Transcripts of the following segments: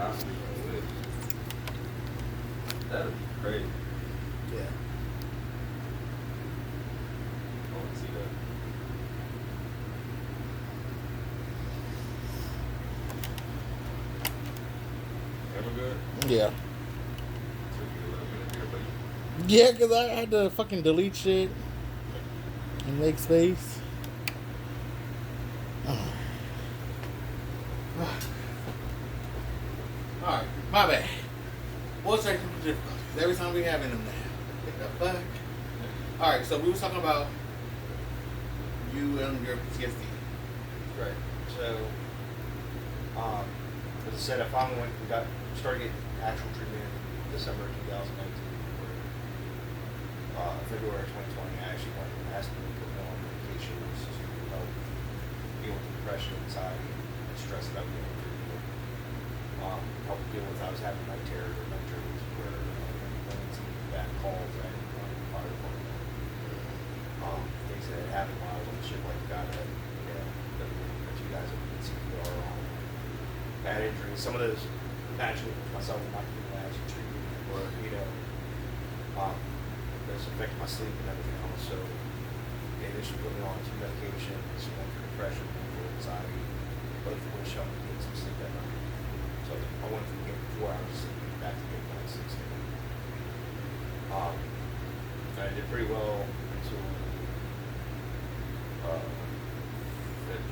Possibly, bro. That would be crazy. Yeah. I want to see that. Ever good? Yeah. Took you a little minute there, but Yeah, because I had to fucking delete shit and make space. Alright, my bad. What's technical difficulties? Every time we having them now. What the fuck? Alright, so we was talking about you and your PTSD. Right. So, as I said, I finally started getting actual treatment in December 2019. February 2020, I actually got asked to put me on medications to help deal with depression, anxiety, and stress that I was going through. Help deal with I was having night terrors or night dreams where went into bad calls I had on the fire department. Things that had happened while I was on the ship, like the guy that you guys have been CPR on. Bad injuries. Some of those naturally myself and my people actually treated or those affected my sleep and everything else. So they initially put me on some medications, one for depression, one for anxiety, both of which helped me get some sleep at night. So I went from getting 4 hours of sleep back to getting like 16. I did pretty well until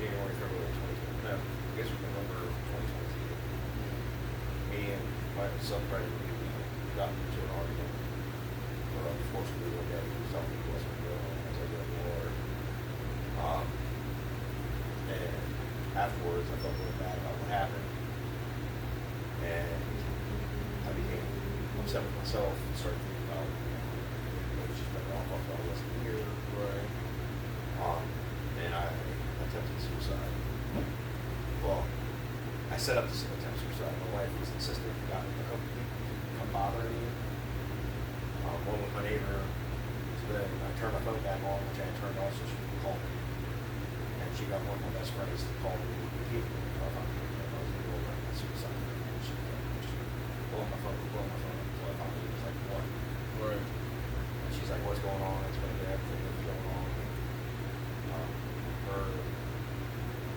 January, February 2020. No, I guess it was November 2020. Me and my son-friend got into an argument. Unfortunately, one day he was telling me he wasn't going to go home as I got more. And afterwards, I felt really bad about what happened. And I became upset with myself and started thinking about maybe just better off if I wasn't here. Right. And I attempted suicide. Well, I set up to attempt suicide. My wife was insisting I got a couple people to come bother me. One with my neighbor. So then I turned my phone back on, which I had turned off so she could call me. And she got one of my best friends to call me repeatedly. So I found out that I was going to go around my suicide. And she kept just blowing my phone until I finally was like, what? Right. And she's like, what's going on? It's going to be everything that's going on.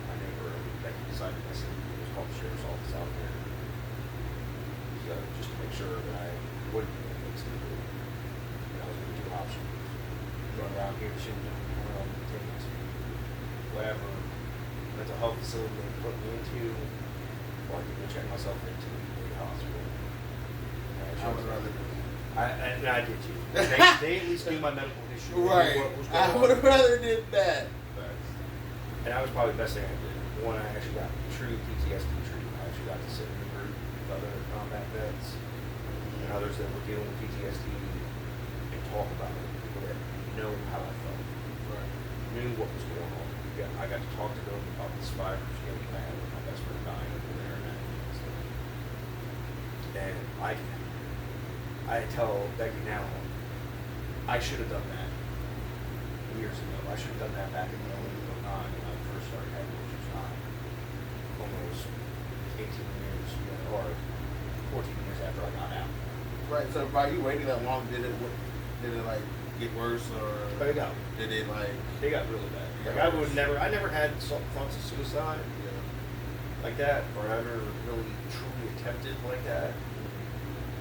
My neighbor, Becky, decided to listen. It was called the Sheriff's Office out there. So just to make sure that I wouldn't be doing things to do. I was going to do options. Run around here, shooting around, taking to whatever mental health facility they put me into, or I could go check myself into a hospital. I would rather do I did too. They at least knew my medical history. right. What was going I on. would have rather did that. And that was probably the best thing I did. One, I actually got true PTSD treatment. I actually got to sit in a group with other combat vets and others that were dealing with PTSD and talk about it. People that know how I felt, knew what was going on. I got to talk to them about the survivors getting mad with my best friend dying over there and that kind of stuff. And I tell Becky now, I should have done that years ago. I should have done that back in 2009 when I first started having issues. Almost 18 years, or 14 years after I got out. Right. So by you waiting that long, did it like get worse or? But it got. Did it like? It got really bad. Like I never had thoughts of suicide like that, or ever really truly attempted like that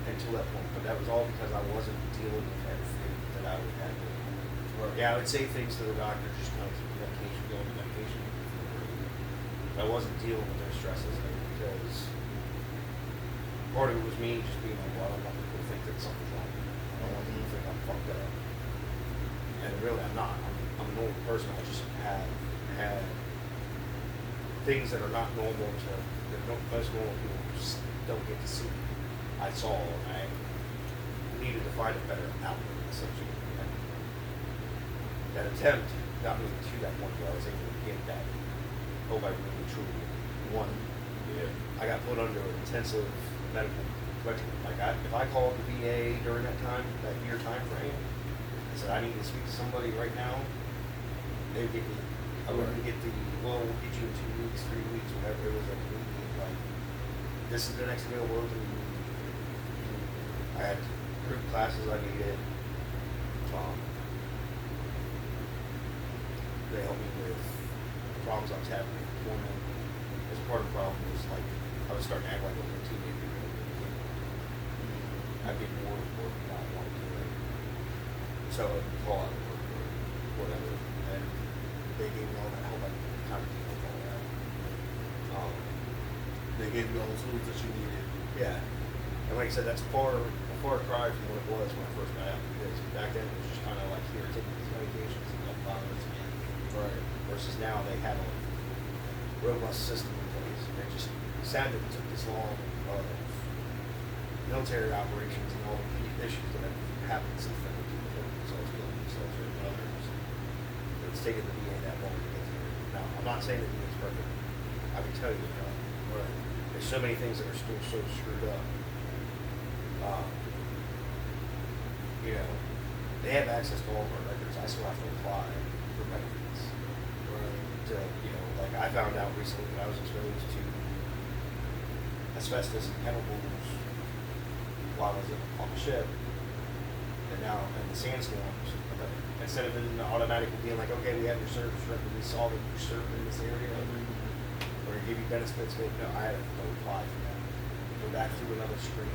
until that point. But that was all because I wasn't dealing with everything that I would have to. Yeah, I would say things to the doctor, just kind of keep medication going, medication. But I wasn't dealing with their stresses because part of it was me just being like, well, I don't want people to think that something's wrong. I don't want people to think I'm fucked up. And really, I'm not. I'm a normal person. I just have had things that are not normal that most normal people just don't get to see. I saw, and I needed to find a better outlet, essentially. And that attempt got me to that point where I was able to get that hope I really truly won. Yeah. I got put under an intensive medical regimen. Like if I called the VA during that time, that year time frame, and said I need to speak to somebody right now, they would get me. I wouldn't get the, well, we'll get you in 2 weeks, 3 weeks, whatever it was. Like this is the next available opening. I had group classes I needed. They helped me with problems I was having with employment. As part of the problem was like I was starting to act like I was a teenager. I'd be more work than I wanted to do it. So I'd call out work or whatever. And they gave me all that help I kind of deal with all that. They gave you all the tools that you needed. Yeah. And like I said, that's a far cry from what it was when I first got out. Because back then it was just kind of like, here, take these medications and don't bother with me. Right. Versus now they have a robust system in place. And it just sadly it took this long of military operations and all the issues that have happened since then with people hurting themselves, killing themselves, hurting others. It's taken the VA that long to get here. Now, I'm not saying the VA is perfect. I can tell you that. Right. There's so many things that are still so screwed up. You know, they have access to all of our records. I still have to apply for benefits. Right. To, you know, like I found out recently that I was exposed to asbestos and chemicals while I was on the ship. And now in the sandstorms, instead of it automatically being like, okay, we have your service record, we saw that you served in this area, or give you benefits, but no, I had to apply for that. Go back through another screen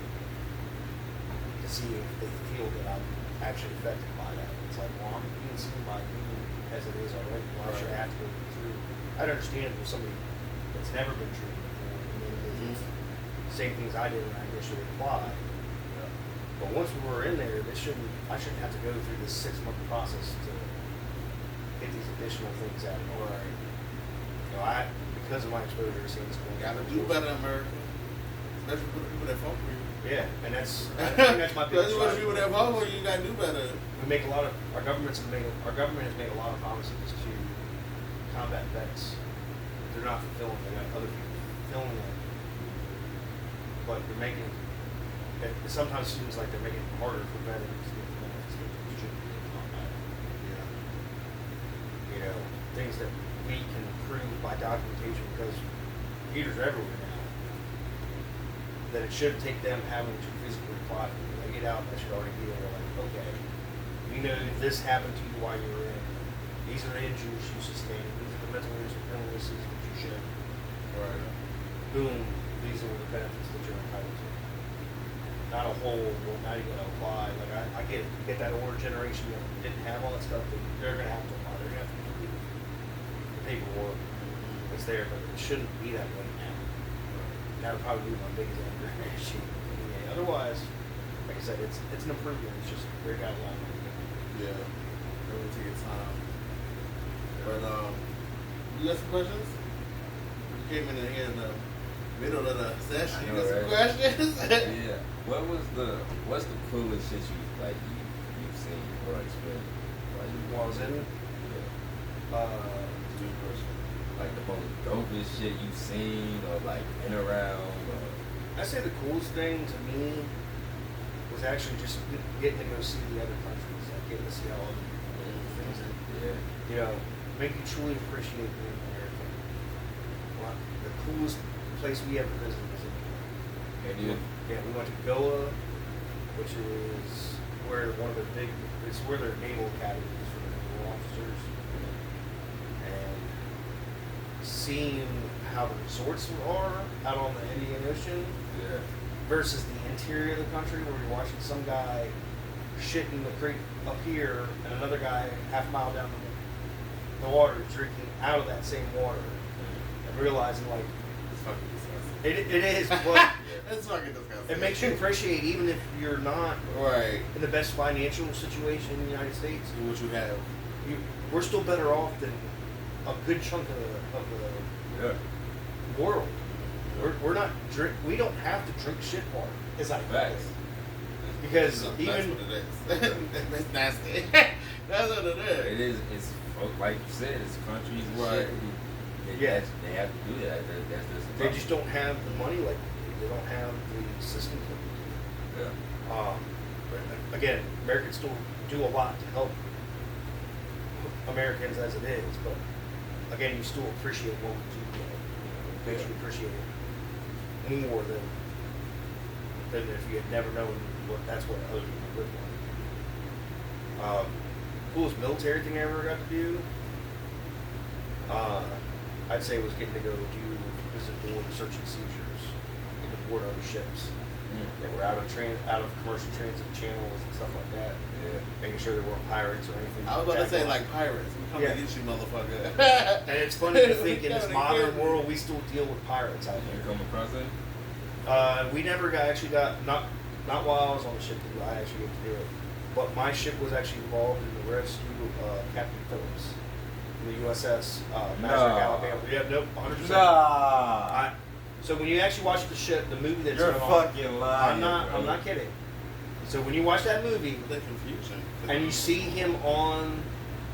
to see if they feel that I'm actually affected by that. It's like, well, I'm being seen by you as it is already. Why should I have to go through? I'd understand for somebody that's never been treated before, and same things I did when I initially applied. But once we were in there, I shouldn't have to go through this 6-month process to get these additional things out of the way. You know, because of my exposure to seeing this, Gotta do better, America. Especially for the people that fuck with you. yeah, and I think that's my biggest. Especially for the people that fuck with you, you gotta do better. We make a lot of our government has made a lot of promises to combat vets. They're not fulfilling. They got other people fulfilling it, but they're making. It sometimes seems like they're making it harder for veterans to get the benefits that should be in combat. Yeah. You know, things that we can prove by documentation because computers are everywhere now. That it should take them having to physically apply. When they get out, that should already be there. Like, okay, we know this happened to you while you were in. These are the injuries you sustained. These are the mental illnesses that you should. Right. Boom. These are the benefits that you're entitled to. Not a whole, well, now you gotta apply. Like, I get it. You get that older generation that didn't have all that stuff, they're gonna have to apply. They're gonna have to complete the paperwork that's there, but it shouldn't be that way now. That would probably be my biggest anger issue. Yeah, otherwise, like I said, it's an improvement. It's just they got a long way to go. Yeah. Everything take its time. But you got some questions? You came in here in the middle of the session. You got some questions? Yeah. What's the coolest shit you've seen or experienced? Like While I was in it? Yeah. Good question. Like the most dopest shit you've seen or like been around or I say the coolest thing to me was actually just getting to go see the other countries, like getting to see all of the things that, you know, make you truly appreciate being American. Well, the coolest place we ever visited was India. Yeah, we went to Goa, which is where it's where their naval academy is for the naval officers. And seeing how the resorts are out on the Indian Ocean versus the interior of the country where you're watching some guy shitting the creek up here and another guy half a mile down the water drinking out of that same water and realizing like It's fucking disgusting. it is, but It's fucking disgusting. it makes you appreciate even if you're not Right. in the best financial situation in the United States. Do what you have. We're still better off than a good chunk of the world. We're not we don't have to drink shit water. Is I facts. because That's even what it is. That's nasty. That's what it is. It is. It's like you said. It's countries and Right. shit. Yeah. They have to do that. That's just they just don't have the money like they don't have the systems. Yeah. But again, Americans still do a lot to help Americans as it is, but again, you still appreciate what we do. Makes you appreciate it. any more than if you had never known that's what other people lived like. Coolest military thing I ever got to do, I'd say was getting to go visit board search and seizures and to board other ships that were out of commercial transit channels and stuff like that. Yeah. Making sure there weren't pirates or anything. I was about to say, bad. like pirates. We come Yeah. to get you, motherfucker. And it's funny to think in this modern world we still deal with pirates out You there. come across it? We never got not while I was on the ship did I actually get to do it. But my ship was actually involved in the rescue of Captain Phillips in the USS Maverick, Alabama. Yeah, nope, 100%. Nah. So when you actually watch the ship, the movie that's You're going on, fucking lying. I'm not kidding. So when you watch that movie The confusion. and you see him on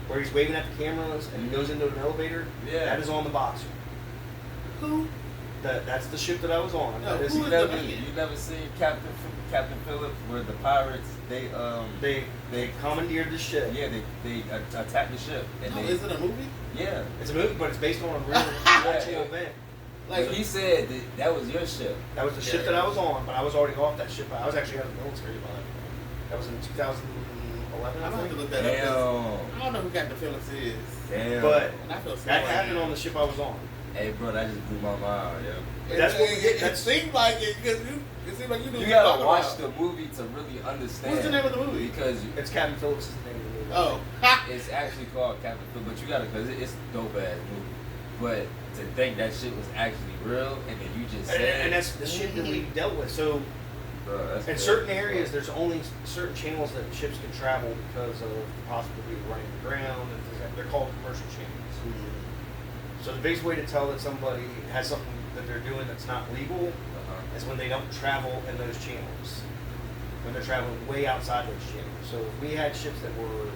where he's waving at the cameras and he goes into an elevator, Yeah. that is on the Boxer. Who? That's the ship that I was on. No, That is, who You is never, the man? you never seen Captain Phillips where the pirates they commandeered the ship. yeah they attacked the ship and No, they is it a movie? yeah. It's a movie, but it's based on a real actual Yeah. event. Like he said that was your ship. That was the ship that I was on, but I was already off that ship. I was actually out of the military by that point. That was in 2011, I'm I gonna have think. to look that up. 'cause Damn. I don't know who Captain Phillips is. Damn. But And I feel so that right happened now. on the ship I was on. Hey bro, that just blew my mind, yo. That's what we get. It seemed like it because it seemed like you knew You what gotta talking watch about. the movie to really understand. What's the name of the movie? Because It's Captain Phillips' name of the movie. Oh. it's actually called Captain Phillips, but you gotta, cause it's a dope ass movie. But to think that shit was actually real, and then you just said, And that's the shit that we dealt with. So bro, that's in crazy, certain bro. areas, there's only certain channels that ships can travel because of the possibility of running the ground. And things like- they're called commercial channels. So the biggest way to tell that somebody has something that they're doing that's not legal is when they don't travel in those channels. When they're traveling way outside those channels. So if we had ships that were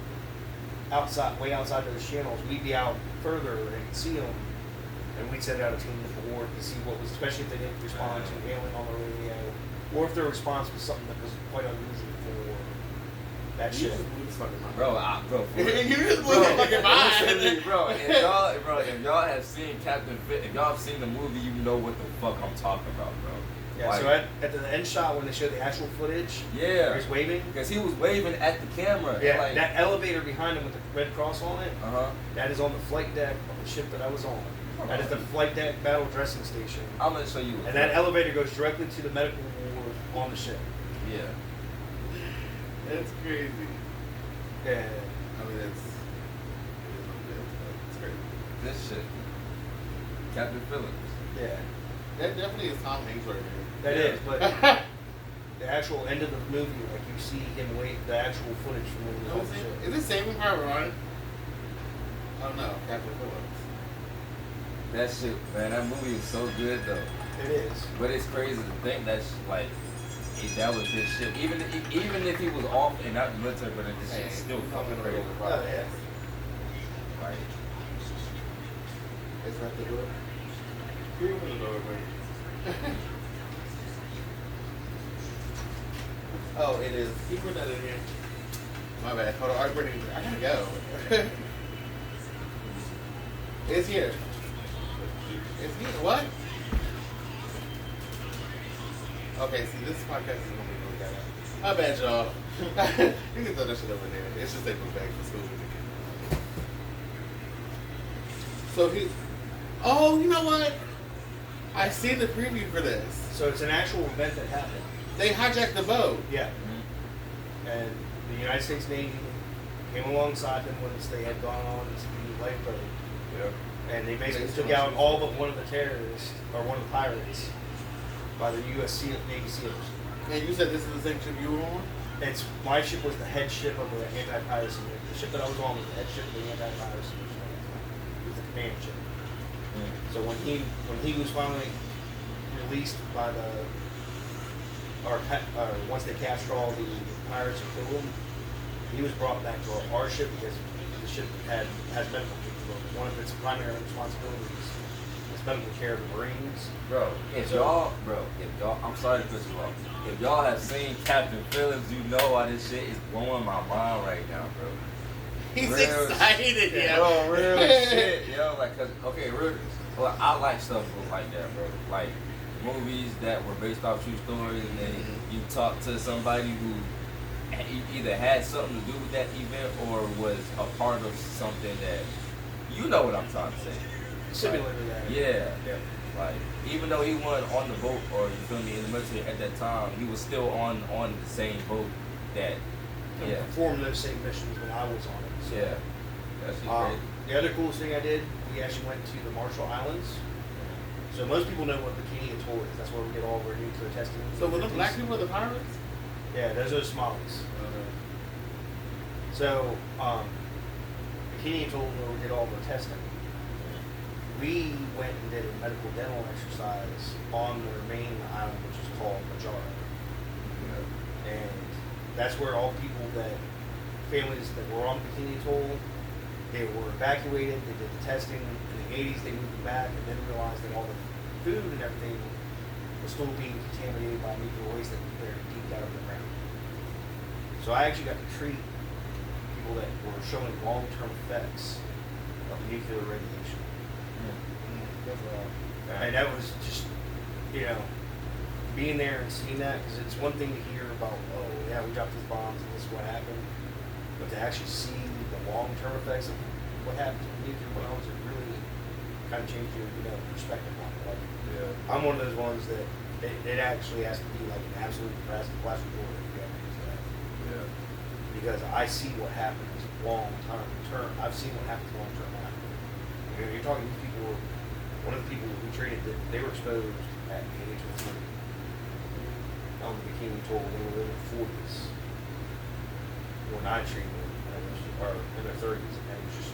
way outside those channels, we'd be out further and see them, and we'd send out a team to board to see what was, especially if they didn't respond to hailing on the radio, or if their response was something that was quite unusual for that You ship. just blew this fucking mind. Bro, for real. You just blew the fucking mind. listen to me, bro. If y'all have seen if y'all have seen the movie, you know what the fuck I'm talking about, bro. Yeah, Like, so at the end shot when they show the actual footage, yeah, where he's waving, because he was waving at the camera. yeah, like, that elevator behind him with the red cross on it, uh-huh. that is on the flight deck of the ship that I was on. That is the flight deck battle dressing station. I'm gonna show you. And that elevator goes directly to the medical ward on the ship. Yeah. That's crazy. And I mean, it's crazy. This shit. Captain Phillips. yeah, That definitely is Tom Hanks right that Yeah. is. But the actual end of the movie, like you see him wait the actual footage from when he was on the ship. Is it Saving Private Ryan? Oh no, Captain Phillips. That shit, man. That movie is so good though. It is. But it's crazy to think that's like that was his shit. Even if he was off and not military, but this shit still fucking crazy. Oh, yeah. Like, Is that the door? You open the door, man. Oh, it is. He put that in here. My bad. Hold on. I gotta go. It's here. It's here. What? Okay, see, this podcast is gonna be really bad. My bad, y'all. You can throw that shit over there. It's just they put back for school. So he. Oh, you know what? I seen the preview for this. So it's an actual event that happened. They hijacked the boat. Yeah. And the United States Navy came alongside them once they had gone on the lifeboat. yeah. And they basically took out all but one of the terrorists, or one of the pirates, by the U.S. Navy SEALs. And you said this is the same ship you were on? My ship was the head ship of the anti-piracy. The ship that I was on was the head ship of the anti-piracy. It was the command ship. Mm. So when he was finally released by once they captured all the pirates and killed him, he was brought back to our ship because the ship has medical capabilities. One of its primary responsibilities is medical care of the Marines. Bro, if y'all, I'm sorry to cut you off. If y'all have seen Captain Phillips, you know why this shit is blowing my mind right now, bro. He's Real excited, Yeah, yeah. bro, real shit, yo. Like, cause, okay, real, well, I like stuff like that, bro. Like, movies that were based off true stories, and then you talk to somebody who either had something to do with that event or was a part of something that, you know what I'm trying to say. Simulated that. Yeah. Yeah. Like, even though he wasn't on the boat, or you feel me, in the military at that time, he was still on the same boat that, yeah. Performed those same missions when I was on it. So. Yeah. That's great. The other coolest thing I did, we actually went to the Marshall Islands. So most people know what Bikini Atoll is. That's where we get all of our nuclear testing. So were the black people the pirates? Yeah, those are the Somalis. So, Bikini Atoll, where we did all of our testing, we went and did a medical dental exercise on their main island, which is called Majara. And that's where all people families that were on Bikini Atoll, they were evacuated, they did the testing. In the 80s, they moved them back and then realized that all the food and everything was still being contaminated by nuclear waste that was buried deep down in the ground. So I actually got to treat people that were showing long-term effects of nuclear radiation. And that was just, being there and seeing that, because it's one thing to hear about, oh yeah, we dropped these bombs and this is what happened, but to actually see the long-term effects of what happened to nuclear bombs, it really kind of changed your perspective on it. Like, I'm one of those ones that it actually has to be like an absolute last resort if you ever use that. Yeah. Because I see what happens long term. I've seen what happens long term. You're talking to people. One of the people who treated that they were exposed at the age of 3 on the Bikini Atoll. They were in their 40s when I treated them, or in their 30s, and it was just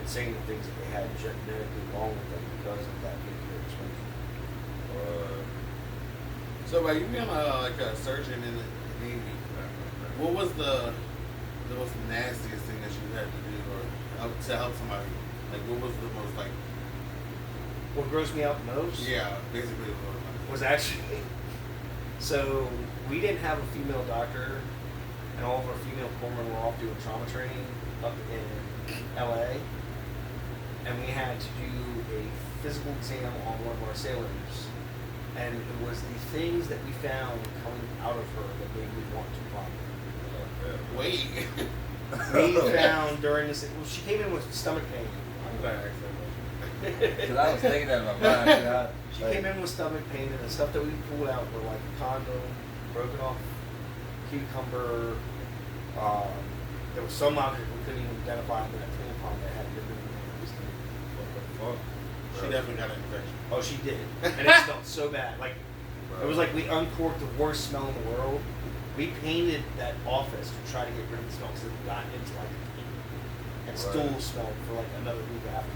insane the things that they had genetically wrong with them because of that nuclear exposure. So by you being like a surgeon in the Navy, what was the most nastiest thing that you had to do to help somebody? Like, what was the most like? What grossed me out the most? Yeah, basically. Was actually, so we didn't have a female doctor, and all of our female corpsmen were off doing trauma training up in LA, and we had to do a physical exam on one of our sailors, and it was the things that we found coming out of her that made me want to vomit. Wait. We found during this, she came in with stomach pain. I'm glad I asked that question. Because I was thinking that in my mind. She came in with stomach pain, and the stuff that we pulled out were like a condom, broken off cucumber. There was some object we couldn't even identify in that tampon that had been used. What She definitely got an infection. Oh, she did, and it smelled so bad. Like it was like we uncorked the worst smell in the world. We painted that office to try to get rid of the smell because it got into like and still smelled for like another week after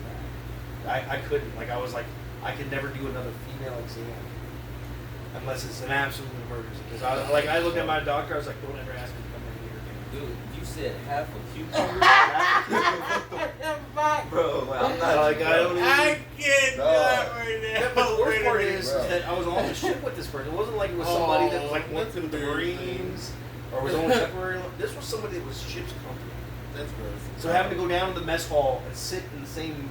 that. I couldn't. Like I was like, I could never do another female exam unless it's an absolute emergency. Because I looked at my doctor. I was like, don't ever ask me to come in here again. Dude, you said half a cucumber? Bro, I'm not like I don't even. I can't do that right now. Yeah, but the worst part is Bro. that I was on the ship with this person. It wasn't like it was somebody that was like went in the Marines or was only temporary. This was somebody that was ship's company. That's gross. So having to go down to the mess hall and sit in the same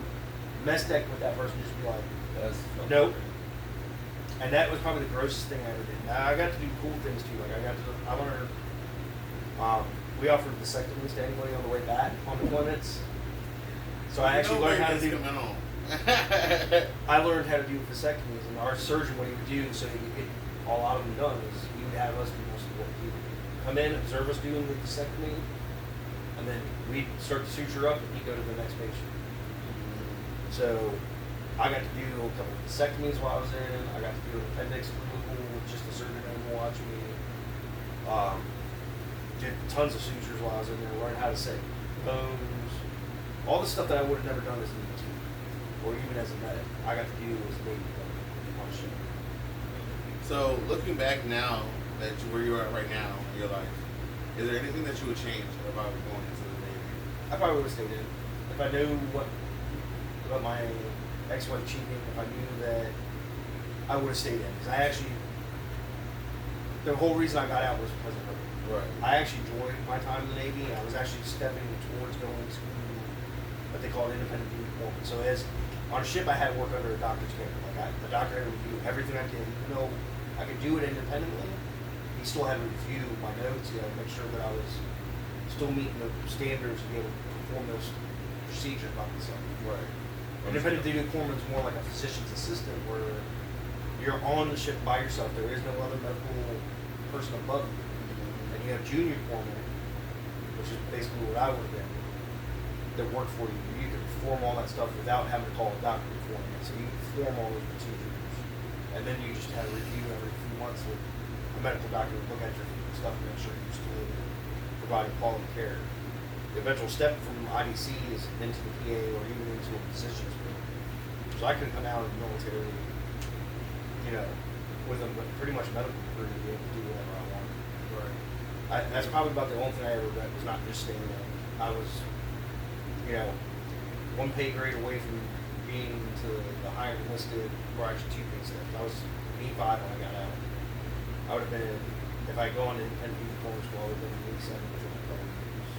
mess deck with that person, just be like, That's nope. And that was probably the grossest thing I ever did. Now, I got to do cool things too. Like I learned. We offered vasectomies to anybody on the way back on deployments. So I actually learned how to do. I learned how to do vasectomies, and our surgeon, what he would do, so he could get all out of them done, is he would have us do most of what he would do. Come in, observe us doing the vasectomy, and then we'd start to suture up, and he'd go to the next patient. So I got to do a couple of vasectomies while I was in. I got to do an appendix removal with just the surgeon watching me. Did tons of sutures while I was in there. Learned how to set bones. All the stuff that I would have never done as an EMT or even as a medic, I got to do as a Navy on ship. So looking back now, that where you're at right now in your life, is there anything that you would change about going into the Navy? I probably would have stayed in. If I knew what about my ex-wife cheating, if I knew that, I would have stayed in. Because I actually, the whole reason I got out was because of her. Right. I actually enjoyed my time in the Navy, and I was actually stepping towards going to what they call an independent duty deployment. So as On a ship, I had to work under a doctor's care. The doctor had to review everything I did. Even though I could do it independently, he still had to review my notes. He had to make sure that I was still meeting the standards to be able to perform those procedures by myself. Right. Independent duty corpsman is more like a physician's assistant, where you're on the ship by yourself. There is no other medical person above you. And you have junior corpsman, which is basically what I would have been, that work for you. You can perform all that stuff without having to call a doctor performing it. So you can perform all those procedures. And then you just have a review every few months with a medical doctor to look at your stuff and make sure you're still providing quality care. The eventual step from IDC is into the PA or even into a physician's room. So I could come out of the military, with a pretty much medical degree to be able to do whatever I wanted. Right. That's probably about the only thing I ever read was not just staying in. I was, one pay grade away from being to the higher enlisted, or actually 2 pay steps. I was E5 when I got out. I would have been, if I go on to independent uniform school, I would have been E7 within a couple of years.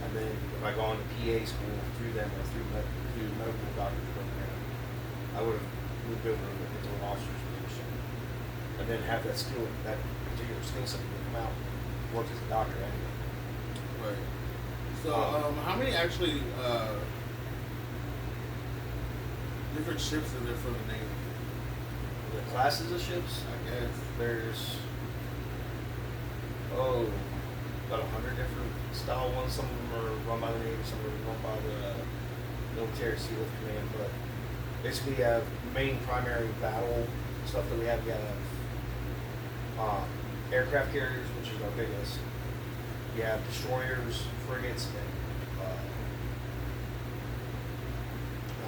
And then if I go on to PA school through them or through medical doctor's program, I would have moved over into an officer's position. And then have that skill, that particular skill set to come out, work as a doctor anyway. Right. So, how many actually different ships are there for the Navy? The classes of ships, I guess. there's about 100 different style ones. Some of them are run by the Navy, some of them are run by the military Sea Lift Command. But basically, you have main primary battle stuff that we have. You have aircraft carriers, which is our biggest. You have destroyers, frigates, and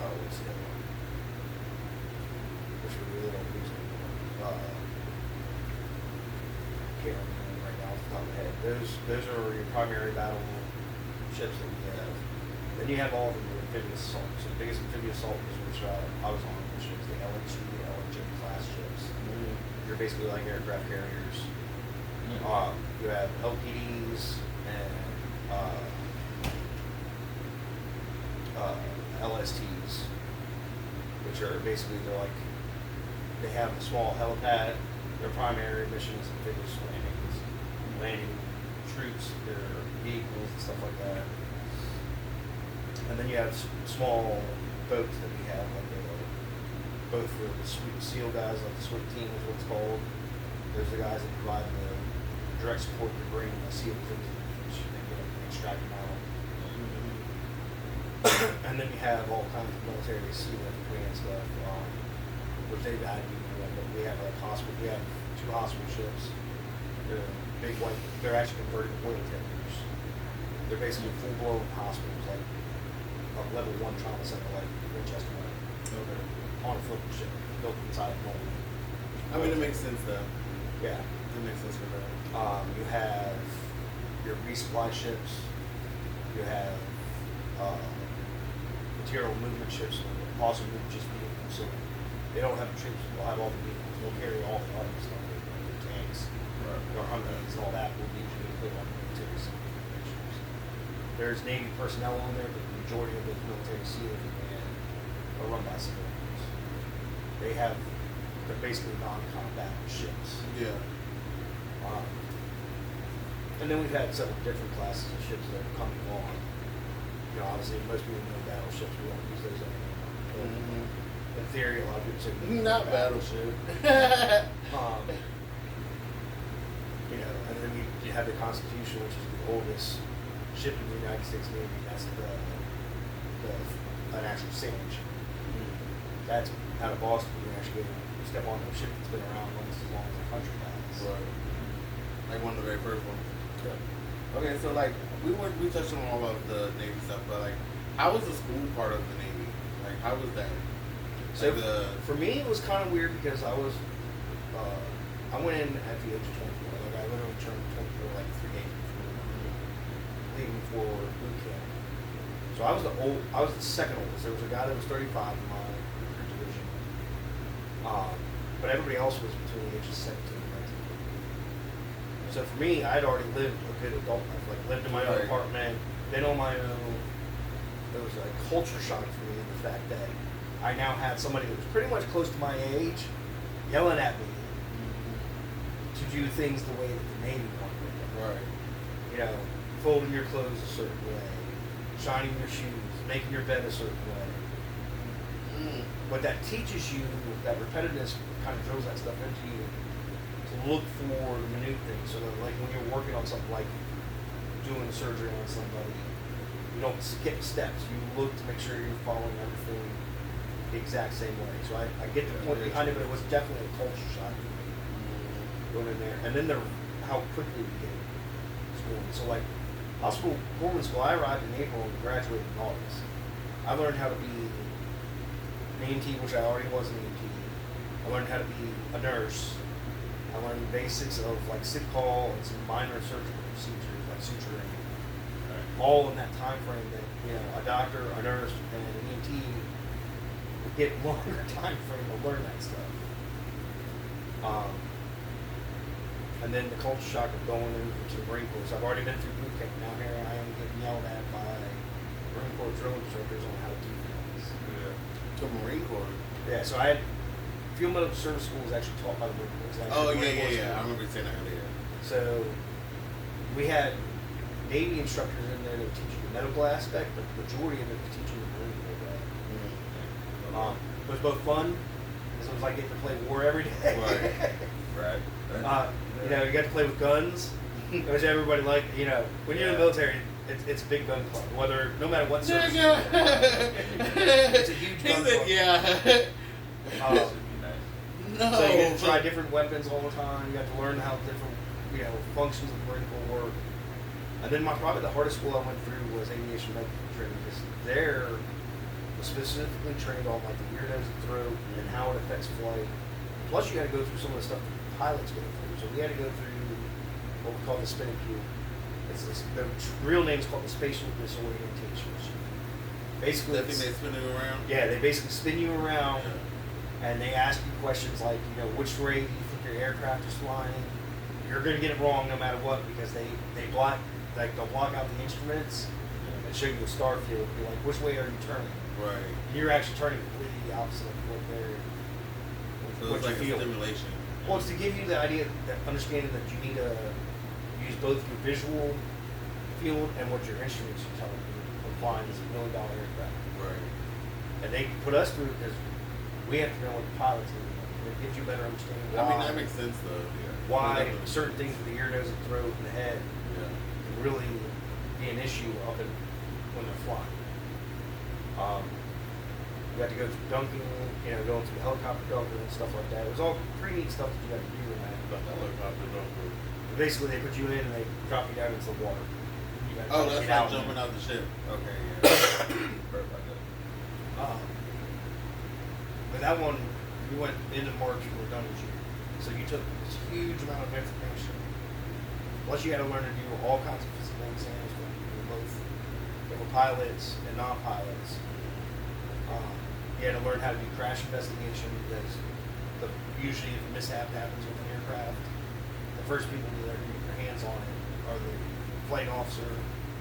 what's the other one? Which we really don't use anymore. Can't remember right now off the top of my head. Those are your primary battle ships that we have. Then you have all of the amphibious assault. So the biggest amphibious assault was which I was on, which is the LH, LJ class ships. You're basically like aircraft carriers. You have LPDs and LSTs, which are basically they have a small helipad. Their primary mission is amphibious landing troops, their vehicles and stuff like that. And then you have small boats that we have, both for the SWAT SEAL guys, like the SWAT team is what it's called. There's the guys that provide the direct support to bring the SEAL things and extract them out. And then you have all kinds of military SEAL command stuff, which they've had. But we have we have 2 hospital ships. They're big white. They're actually converted oil tankers. They're basically full-blown hospitals, like a level 1 trauma center, like Winchester. Okay. On a flipping ship, built inside of Norway. I mean, it makes sense though. Yeah. It makes sense for that. You have your resupply ships. You have material movement ships, also move just vehicles. So they don't have troops. They'll have all the vehicles. They'll carry all the other stuff, the tanks, or Humvees, and all that will be put on military ships. There's Navy personnel on there, but the majority of those military SEAL command are run by civilians. They're basically non-combat ships. Yeah. And then we've had several different classes of ships that have come and gone. Obviously, most people know battleships. We don't use those anymore. In theory, a lot of people say not battleship. And then you have the Constitution, which is the oldest ship in the United States Navy. That's an actual sailing ship. That's out of Boston. You actually step on a ship that's been around almost as long as the country has. Right. Like one of the very first ones. Yeah. Okay, so we touched on all of the Navy stuff, but how was the school part of the Navy? Like, how was that? So for me, it was kind of weird because I went in at the age of 24. Like, I literally turned 24 like 3 days before leaving for boot camp. So I was the second oldest. There was a guy that was 35 in my division. But everybody else was between the ages of 17 and 19. So for me, I'd already lived a good adult life. Like, lived in my own apartment, been on my own, it was a culture shock for me, the fact that I now had somebody that was pretty much close to my age yelling at me to do things the way that the Navy wanted it. Right. You know, folding your clothes a certain way, shining your shoes, making your bed a certain way. But that teaches you, that repetitiveness kind of drills that stuff into you to look for the minute things. So that, like, when you're working on something like doing surgery on somebody, you don't skip steps. You look to make sure you're following everything the exact same way. So I get the point behind it, but it was definitely a culture shock for me going in there. And then how quickly we get school. So like, hospital, Pullman School, I arrived in April and graduated in August. I learned how to be an EMT, which I already was an EMT. I learned how to be a nurse. I learned the basics of like sick call and some minor surgical procedures like suturing. All in that time frame that, you know, a doctor, a nurse, and an EMT would get longer time frame to learn that stuff. And then the culture shock of going into the Marine Corps. So I've already been through boot camp. Now here I am getting yelled at by Marine Corps drill instructors on how to do things. To Marine Corps. Yeah, so I had field medical service school was actually taught by the Marine Corps. It was actually Oh the Marine Corps yeah. school. I remember you saying that earlier. So we had Navy instructors in there that would teach you the medical aspect, but the majority of it was teaching the Marine Corps. It was both fun, because it was like getting to play war every day. Right. You know, you got to play with guns, which everybody liked. You know, when you're in the military, it's a big gun club. No matter what service, it's a huge gun club. No. So you get to try different weapons all the time. You got to learn how different, you know, functions of the Marine Corps work. And then probably the hardest school I went through was aviation medical training. Because there was specifically trained on like the ear, nose, and throat and how it affects flight. Plus, you had to go through some of the stuff that pilots go through. So we had to go through what we call the spinning cube. The real name is called the spatial disorientation machine. Basically, they spin you around. Yeah, they basically spin you around, and they ask you questions like, you know, which way do you think your aircraft is flying? You're going to get it wrong no matter what, because they'll block out the instruments and show you a star field. Be like, which way are you turning? Right. You're actually turning completely the opposite of what they're. So what it's like you a feel. stimulation. Well, it's to give you the idea, that understanding that you need to use both your visual field and what your instruments are telling you when flying this $1 million aircraft. Right. And they put us through because we have to know what the pilots do. It gives you a better understanding why. I mean, that makes sense though. Yeah. Why certain things with the ear, nose, and throat, and the head Yeah. can really be an issue when they're flying. You had to go through dunking, you know, going through the helicopter dunker and stuff like that. It was all pretty neat stuff that you had to do in that. But the helicopter dunker. Basically, they put you in and they drop you down into the water. You gotta Oh, try to that's get like out. jumping out the ship. Okay, yeah. But that one, we went into March and we're done with you. So you took this huge amount of information. Plus, you had to learn to do all kinds of physical exams for both pilots and non-pilots. You had to learn how to do crash investigation because usually if a mishap happens with an aircraft, the first people that are going to get their hands on it are the flight officer,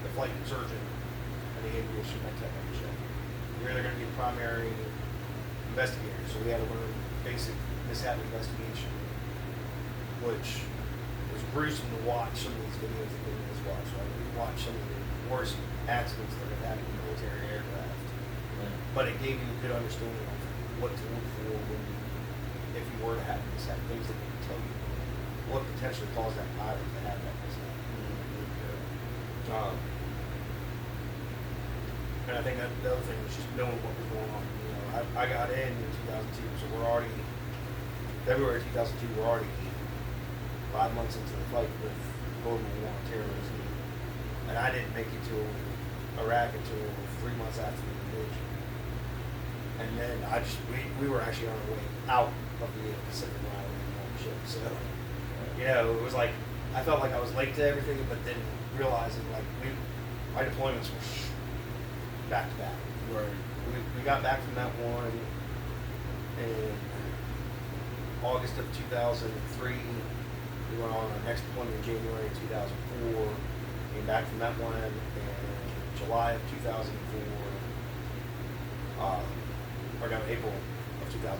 the flight surgeon, and the aviation technician. You're either going to be the primary investigator, so we had to learn basic mishap investigation, which was gruesome to watch some of these videos that they made us watch. Right? We watched some of the worst accidents that have happened in military aircraft. But it gave you a good understanding of what to look for if you were to have mishap, things that can tell you what potentially caused that pilot to have that mishap. And I think that the other thing was just knowing what was going on. You know, I got in 2002, so we're already February 2002. We're already 5 months into the fight with global war on terrorism, and I didn't make it to Iraq until 3 months after the invasion. And then we were actually on our way out of the Pacific Island ship. So, you know, it was like, I felt like I was late to everything, but then realizing like my deployments were back to back. Right. We got back from that one in August of 2003. We went on our next deployment in January 2004. Came back from that one in July of 2004. Right now in April of 2001.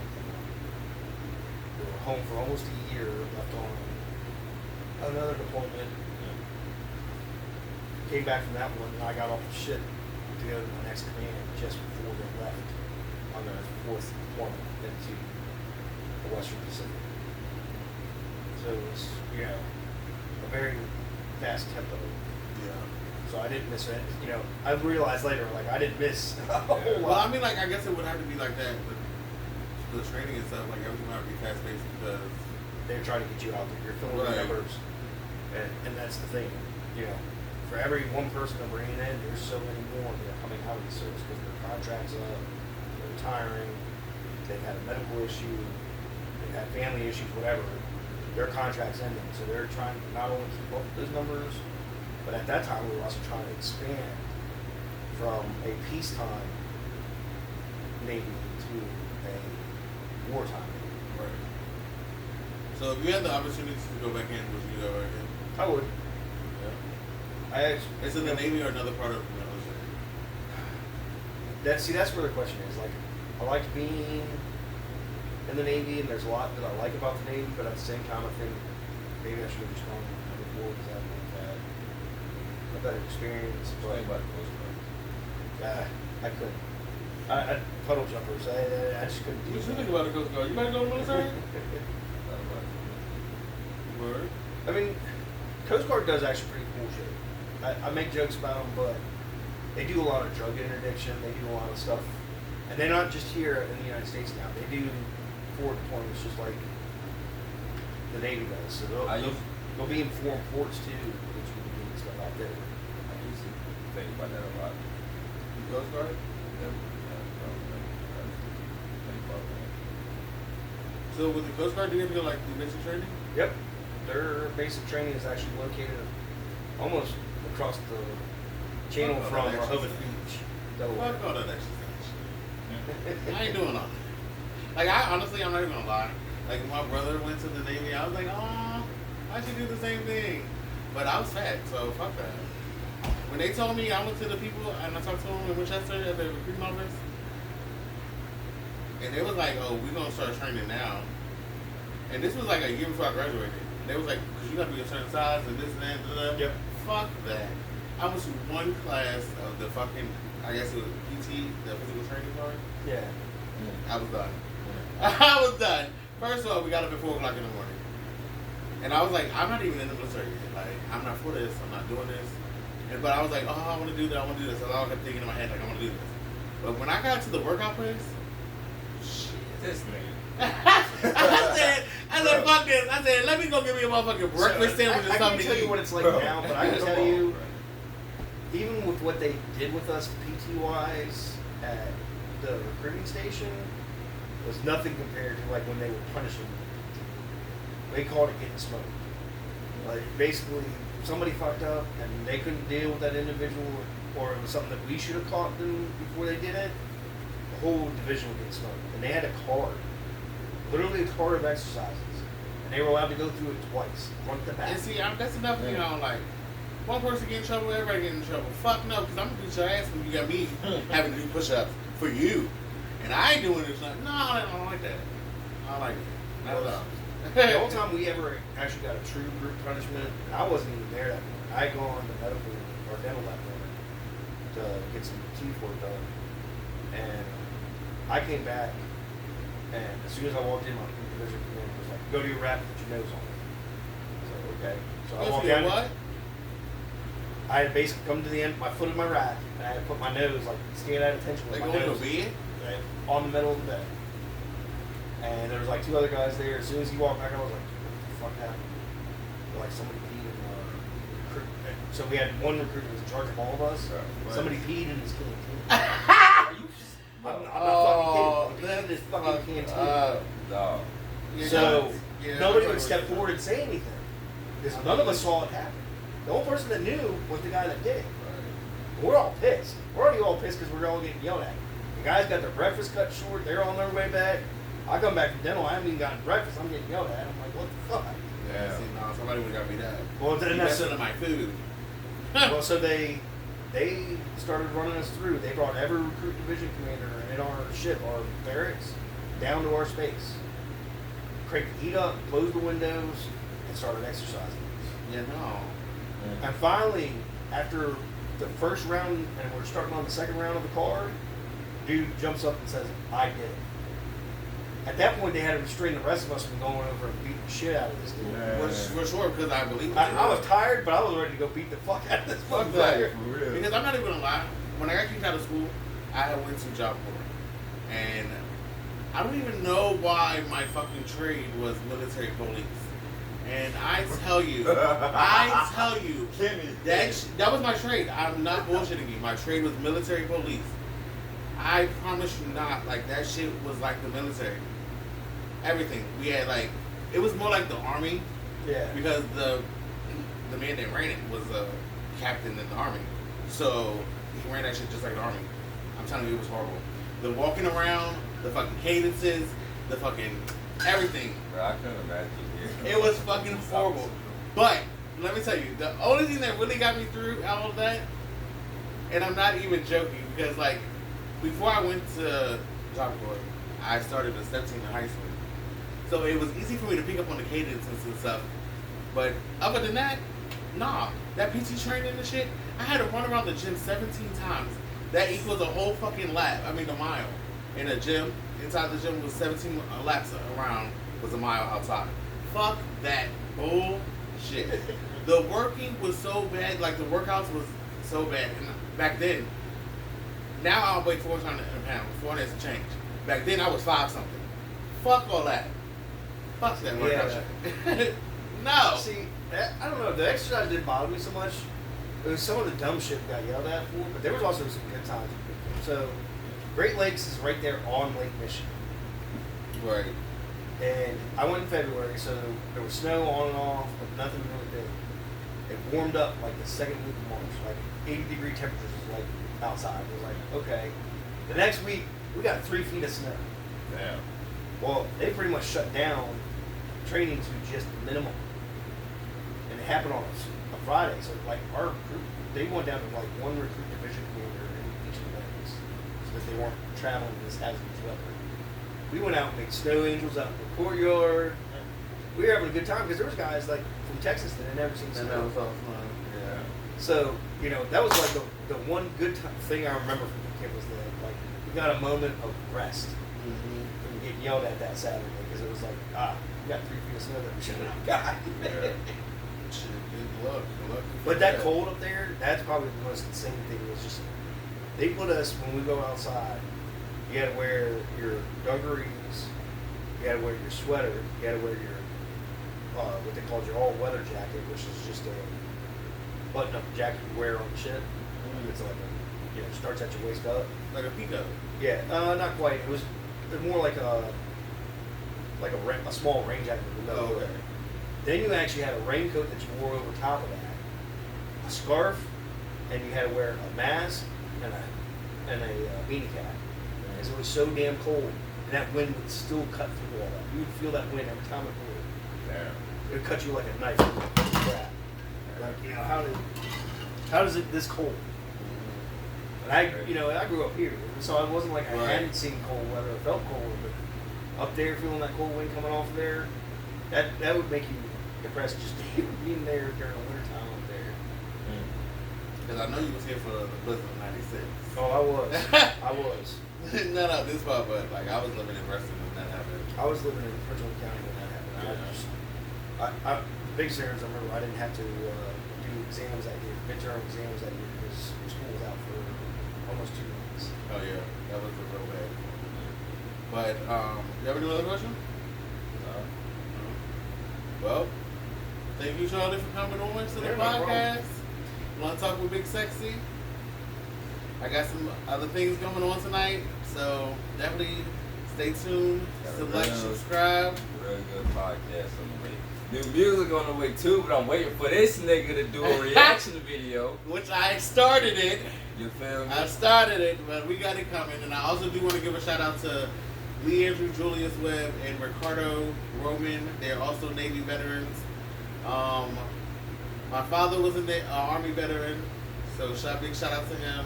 We were home for almost a year, left on another deployment. Came back from that one, and I got off the ship to go to my next command just before they left on their 4th deployment into the Western Pacific. So it was, a very fast tempo. Yeah. So I didn't miss it. I realized later, like, I didn't miss a whole lot. Well, I mean, like, I guess it would have to be like that, but the training and stuff, like, everything might be fast paced because They're trying to get you out there. You're filling Right. the numbers. And that's the thing. For every one person that we're bringing in, there's so many more that are coming out of the service because their contract's up, they're retiring, they've had a medical issue, they've had family issues, whatever. Their contract's ending. So they're trying to not only keep up with those numbers, but at that time we were also trying to expand from a peacetime Navy to a wartime Navy. right. So if you had the opportunity to go back in, would you go back in? I would. Yeah. I actually, Is it the Navy or another part of the military? that's where the question is. Like, I liked being in the Navy, and there's a lot that I like about the Navy, but at the same time, I think maybe I should have just gone before because I would have had a better experience. But Explain about the Coast Guard. I couldn't. I puddle jumpers. I just couldn't do What you that. think about the Coast Guard? You better go to the military? Word. I mean, Coast Guard does actually pretty cool shit. I make jokes about them, but they do a lot of drug interdiction. They do a lot of stuff, and they're not just here in the United States now. They do forward deployments just like the Navy does. So they'll be in foreign ports too, which would be stuff out there. I used to think about that a lot. The Coast Guard? Never, think about that. So with the Coast Guard, do you have to go like do basic training? Yep, their basic training is actually located almost across the channel Oh, from that makes Rehoboth sense. Beach, Fuck Delaware. all that exercise. I ain't doing all that. Like, I'm not even gonna lie. Like, when my brother went to the Navy, I was like, oh, I should do the same thing. But I was fat, so fuck that. When they told me, I went to the people and I talked to them in Winchester at the recruiting office, and they was like, oh, we're gonna start training now. And this was like a year before I graduated. And they was like, because you got to be a certain size and this and that. Da, da. Yep. Fuck that. I was in one class of the fucking, I guess it was PT, the physical training part. Yeah. I was done. I was done. First of all, we got up at 4 o'clock in the morning. And I was like, I'm not even in the military yet. Like, I'm not for this. I'm not doing this. But I was like, oh, I want to do that. I want to do this. And I kept thinking in my head, like, I want to do this. But when I got to the workout place, shit. This nigga. I said, fuck this. I said, let me go get me a motherfucking breakfast sandwich or I something can't to tell you eat. what it's like Bro. now, but I can tell you, even with what they did with us PT-wise at the recruiting station, was nothing compared to like when they were punishing. They called it getting smoked. Like basically, somebody fucked up and they couldn't deal with that individual, or it was something that we should have caught them before they did it. The whole division would get smoked, and they had a card, literally a card of exercises, and they were allowed to go through it twice, front to back. And see, that's enough, you know, like, one person get in trouble, everybody get in trouble. Fuck no, because I'm going to beat your ass when you got me having to do push-ups for you. And I ain't doing this. Like, no, I don't like that. I don't like it. Not at all. The only time we ever actually got a true group punishment, and I wasn't even there that morning. I had gone to medical or dental that morning to get some teeth work done. And I came back, and as soon as I walked in, my division commander was like, go to your rack, put your nose on it. I was like, okay. So I walked down. What? I had basically come to the end, my foot in my rack, and I had to put my nose, like, stand at attention with Like my going nose to bed? right, on the middle of the bed. And there was like 2 other guys there. As soon as he walked back, I was like, what the fuck happened? Like somebody peed in recruit. So we had one recruit who was in charge of all of us. Right. Somebody peed in his canteen. Are you just, I'm not fucking kidding. He peed in his fucking canteen. dog. So Yeah, nobody that's would step what- forward and say anything. Because none of us saw it happen. The only person that knew was the guy that did it. We're all pissed. We're already all pissed because we're all getting yelled at. The guys got their breakfast cut short. They're on their way back. I come back from dental. I haven't even gotten breakfast. I'm getting yelled at. I'm like, what the fuck? Yeah, see, no, somebody would have got me that. Well, then That's that's none of my food. well. So they they started running us through. They brought every recruit division commander in our ship, our barracks, down to our space. Cranked the heat up, closed the windows, and started exercising. Yeah, no. And finally, after the first round, and we're starting on the second round of the card, dude jumps up and says, "I did it." At that point, they had to restrain the rest of us from going over and beating the shit out of this dude. For sure, because I believe it. I was tired, but I was ready to go beat the fuck out of this Fuck that. motherfucker. For real. Because I'm not even gonna lie. When I got kicked out of school, I went to job corps. And I don't even know why my fucking trade was military police. And I tell you, Kenny. that was my trade. I'm not bullshitting you. My trade was military police. I promise you not. Like, that shit was like the military. Everything. We had, like, it was more like the army. Yeah. Because the man that ran it was a captain in the army. So he ran that shit just like the army. I'm telling you, it was horrible. The walking around, the fucking cadences, the fucking everything. Bro, I couldn't imagine. It was fucking horrible. But let me tell you, the only thing that really got me through all of that, and I'm not even joking, because like before I went to Job Corps, I started a step team in high school. So it was easy for me to pick up on the cadences and stuff. But other than that, nah. That PT training and shit, I had to run around the gym 17 times. That equals a whole fucking lap. I mean, a mile. In a gym, inside the gym was 17 laps around, was a mile outside. Fuck that bullshit. The working was so bad, like the workouts was so bad. And back then, now I'll weigh 400 pounds, 400 and change. Back then I was 5 something. Fuck all that. Fuck that workout shit. No. See, I don't know. The exercise didn't bother me so much. It was some of the dumb shit we got yelled at for, but there was also some good times. So, Great Lakes is right there on Lake Michigan. Right. And I went in February, so there was snow on and off, but nothing really big. It warmed up like the second week of March, like 80-degree temperatures was like outside. It was like, okay. The next week, we got 3 feet of snow. Damn. Well, they pretty much shut down training to just minimum. And it happened on a Friday, so like our recruit, they went down to like one recruit division commander in each of the lanes, so that they weren't traveling in this hazardous weather. We went out and made snow angels out in the courtyard. We were having a good time because there was guys like from Texas that had never seen And that snow. was all fun. Yeah. So, you know, that was like the one good thing I remember from the kid was that like we got a moment of rest from getting yelled at that Saturday because it was like, we got 3 feet of snow that we shouldn't have got. Yeah. Shit, good luck. But that cold up there, that's probably the most insane thing. Was just they put us when we go outside. You had to wear your dungarees. You had to wear your sweater. You had to wear your what they called your all-weather jacket, which is just a button-up jacket you wear on the ship. It's like starts at your waist up. Like a Pico. Yeah, not quite. It was more like a small rain jacket with no Oh, okay. hood. Then you actually had a raincoat that you wore over top of that, a scarf, and you had to wear a mask and a beanie cap. Because it was so damn cold, and that wind would still cut through all that. You would feel that wind every time it blew. Damn. It would cut you like a knife. Like, how does it this cold? And I grew up here, so it wasn't like I Right. hadn't seen cold weather or felt cold, but up there feeling that cold wind coming off of there, that would make you depressed just being there during the winter time up there. Because I know you was here for the blizzard of '96. Oh, I was. I was. Not this far, but like I was living in Reston when that happened. I was living in Prince William County when that happened. Big serious, I remember I didn't have to do exams that year, midterm exams that year, because school was out for almost 2 months. Oh yeah, that was real bad. But you have any other question? Well, thank you, Charlie, for coming on to the Yeah, no problem. podcast. Want to talk with Bigs3xy? I got some other things going on tonight, so definitely stay tuned. Select, subscribe. Real good podcast on the way. New music on the way too, but I'm waiting for this nigga to do a reaction video. Which I started it. You feel me? I started it, but we got it coming. And I also do want to give a shout out to Lee Andrew, Julius Webb, and Ricardo Roman. They're also Navy veterans. My father was an Army veteran, So big shout out to him.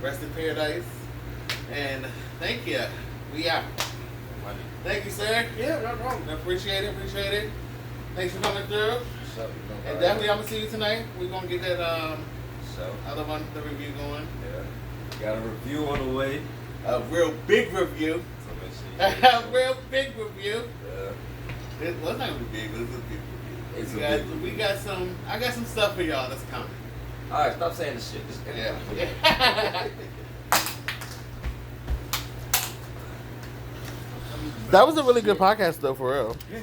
Rest in paradise. And thank you. We out. Money. Thank you, sir. Yeah, not wrong. Appreciate it. Thanks for coming through. What's up? And definitely, I'm gonna see you tonight. We're gonna get that So, other one, the review going. yeah. Got a review on the way. A real big review. So let's see. A real big review. Yeah. It was not gonna be big, but it's a big review. It's a big review. We got some. I got some stuff for y'all that's coming. All right, stop saying this shit. Just Yeah. That was a really good podcast, though, for real. Yeah.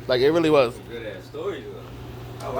Like, it really was. Good ass story, though. I like